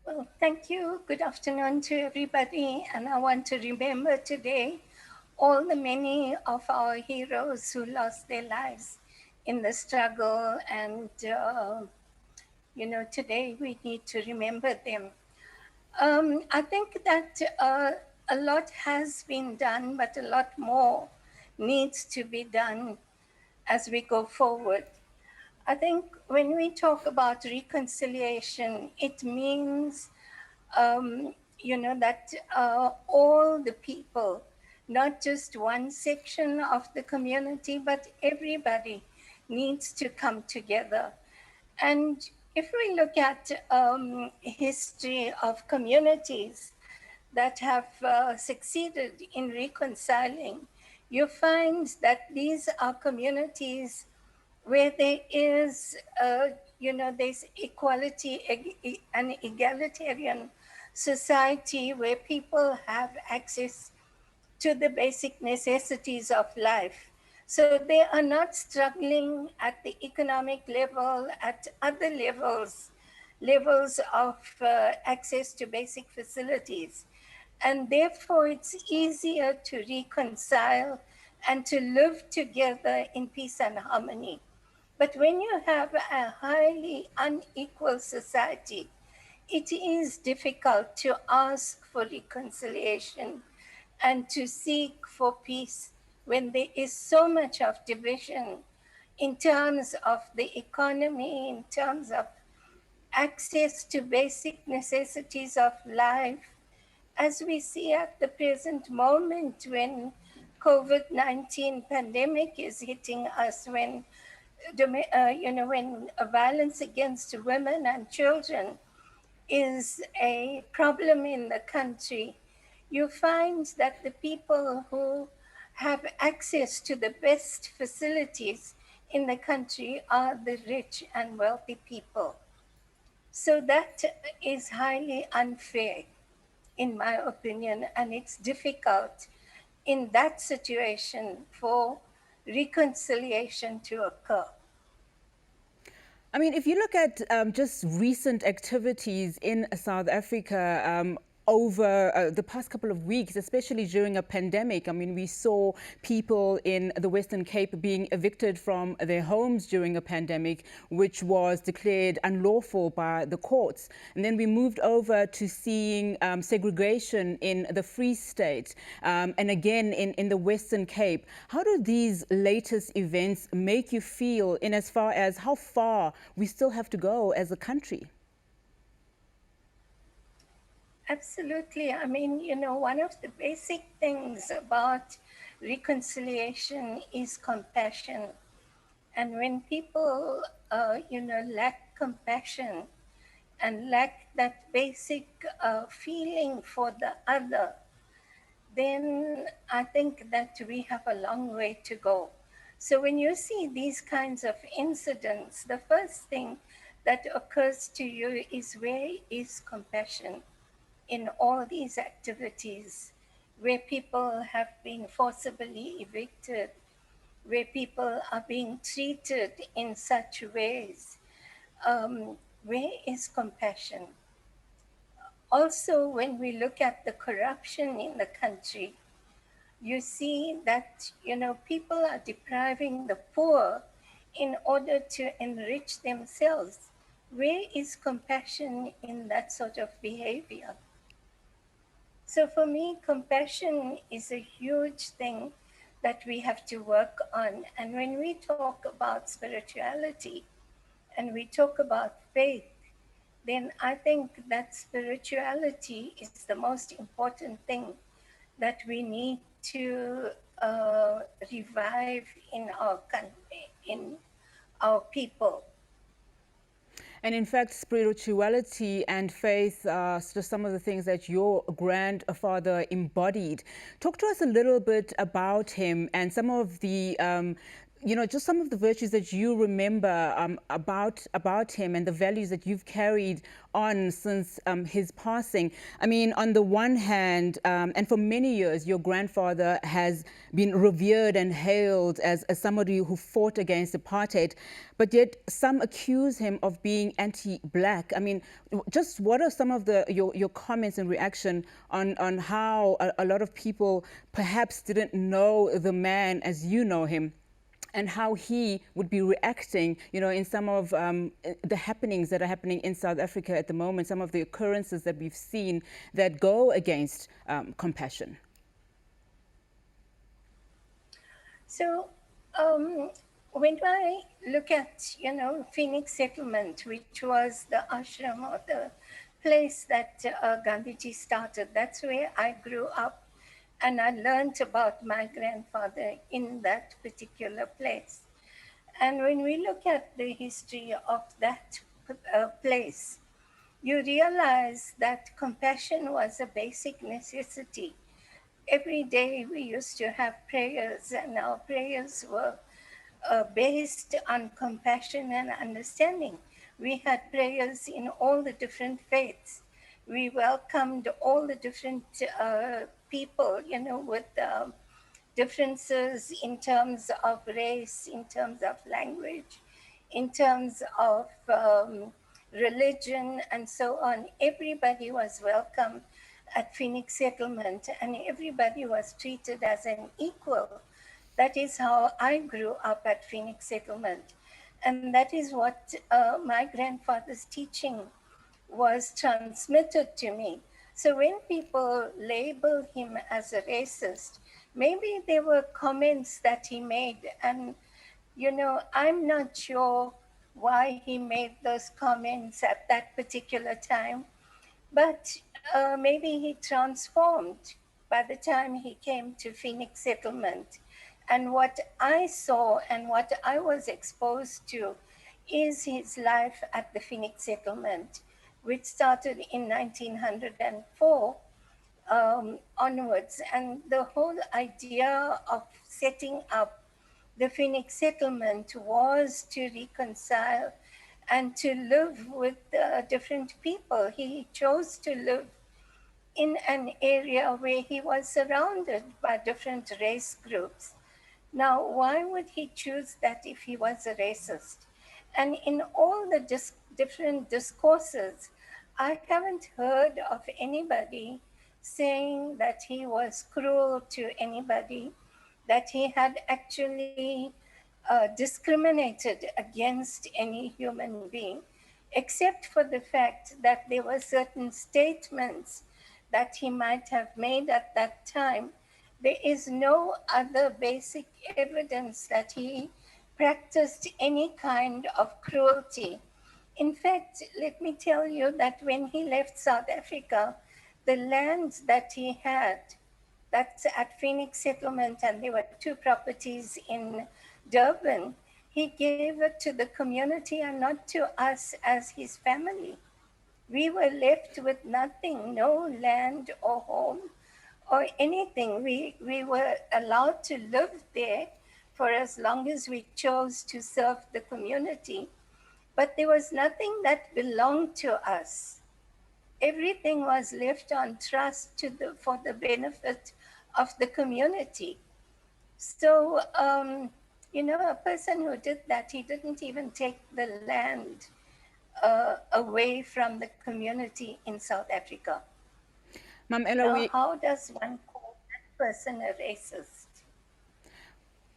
Well, thank you. Good afternoon to everybody. And I want to remember today all the many of our heroes who lost their lives in the struggle. And, today we need to remember them. I think that a lot has been done, but a lot more needs to be done as we go forward. I think when we talk about reconciliation, it means that all the people, not just one section of the community, but everybody needs to come together. And if we look at history of communities that have succeeded in reconciling, you find that these are communities where there is, there's equality, an egalitarian society where people have access to the basic necessities of life. So they are not struggling at the economic level, at other levels of access to basic facilities. And therefore, it's easier to reconcile and to live together in peace and harmony. But when you have a highly unequal society, it is difficult to ask for reconciliation and to seek for peace when there is so much of division in terms of the economy, in terms of access to basic necessities of life, as we see at the present moment when COVID-19 pandemic is hitting us, when when violence against women and children is a problem in the country, you find that the people who have access to the best facilities in the country are the rich and wealthy people. So that is highly unfair, in my opinion, and it's difficult in that situation for reconciliation to occur. I mean, if you look at just recent activities in South Africa, over the past couple of weeks, especially during a pandemic. I mean, we saw people in the Western Cape being evicted from their homes during a pandemic, which was declared unlawful by the courts. And then we moved over to seeing segregation in the Free State and again in the Western Cape. How do these latest events make you feel in as far as how far we still have to go as a country? Absolutely. I mean, one of the basic things about reconciliation is compassion. And when people, lack compassion and lack that basic feeling for the other, then I think that we have a long way to go. So when you see these kinds of incidents, the first thing that occurs to you is, where is compassion in all these activities where people have been forcibly evicted, where people are being treated in such ways? Where is compassion? Also, when we look at the corruption in the country, you see that people are depriving the poor in order to enrich themselves. Where is compassion in that sort of behavior? So for me, compassion is a huge thing that we have to work on. And when we talk about spirituality and we talk about faith, then I think that spirituality is the most important thing that we need to revive in our country, in our people. And in fact, spirituality and faith are just some of the things that your grandfather embodied. Talk to us a little bit about him and some of the just some of the virtues that you remember about him and the values that you've carried on since his passing. I mean, on the one hand, and for many years, your grandfather has been revered and hailed as somebody who fought against apartheid, but yet some accuse him of being anti-black. I mean, just what are some of your comments and reaction on how a lot of people perhaps didn't know the man as you know him, and how he would be reacting, in some of the happenings that are happening in South Africa at the moment, some of the occurrences that we've seen that go against compassion? So when I look at, Phoenix Settlement, which was the ashram or the place that Gandhiji started, that's where I grew up. And I learned about my grandfather in that particular place. And when we look at the history of that place, you realize that compassion was a basic necessity. Every day we used to have prayers, and our prayers were based on compassion and understanding. We had prayers in all the different faiths. We welcomed all the different people, with differences in terms of race, in terms of language, in terms of religion, and so on. Everybody was welcome at Phoenix Settlement, and everybody was treated as an equal. That is how I grew up at Phoenix Settlement. And that is what my grandfather's teaching was transmitted to me. So when people label him as a racist, maybe there were comments that he made. And, I'm not sure why he made those comments at that particular time. But maybe he transformed by the time he came to Phoenix Settlement. And what I saw and what I was exposed to is his life at the Phoenix Settlement, which started in 1904 onwards. And the whole idea of setting up the Phoenix Settlement was to reconcile and to live with different people. He chose to live in an area where he was surrounded by different race groups. Now, why would he choose that if he was a racist? And in all the different discourses, I haven't heard of anybody saying that he was cruel to anybody, that he had actually discriminated against any human being, except for the fact that there were certain statements that he might have made at that time. There is no other basic evidence that he practiced any kind of cruelty. In fact, let me tell you that when he left South Africa, the lands that he had, that's at Phoenix Settlement, and there were 2 properties in Durban, he gave it to the community and not to us as his family. We were left with nothing, no land or home or anything. We were allowed to live there for as long as we chose to serve the community. But there was nothing that belonged to us. Everything was left on trust for the benefit of the community. So, a person who did that, he didn't even take the land away from the community in South Africa. Ma'am Ella, how does one call that person a racist?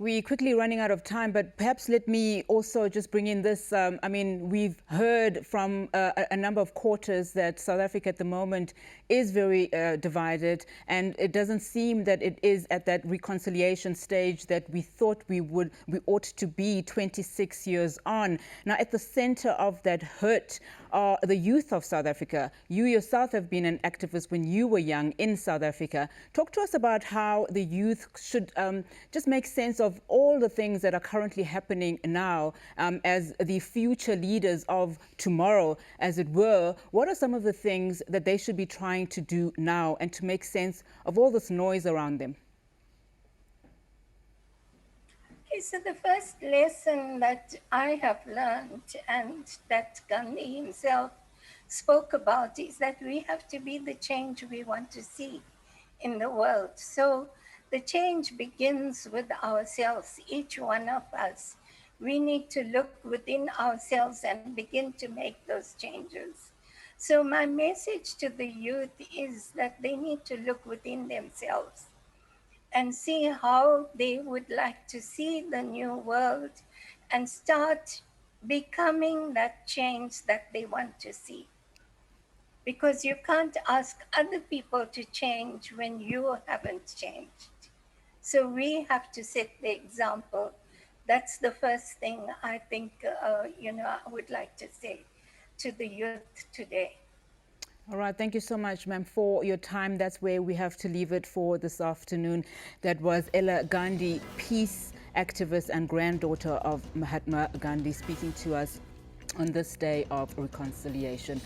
We're quickly running out of time, but perhaps let me also just bring in this. I mean, we've heard from a number of quarters that South Africa at the moment is very divided, and it doesn't seem that it is at that reconciliation stage that we thought we ought to be 26 years on. Now, at the center of that hurt are the youth of South Africa. You yourself have been an activist when you were young in South Africa. Talk to us about how the youth should just make sense of all the things that are currently happening now as the future leaders of tomorrow, as it were. What are some of the things that they should be trying to do now and to make sense of all this noise around them? Okay, so the first lesson that I have learned and that Gandhi himself spoke about is that we have to be the change we want to see in the world. So the change begins with ourselves, each one of us. We need to look within ourselves and begin to make those changes. So, my message to the youth is that they need to look within themselves and see how they would like to see the new world and start becoming that change that they want to see. Because you can't ask other people to change when you haven't changed. So we have to set the example. That's the first thing I think, I would like to say to the youth today. All right, thank you so much, ma'am, for your time. That's where we have to leave it for this afternoon. That was Ela Ghandi, peace activist and granddaughter of Mahatma Ghandi, speaking to us on this day of reconciliation.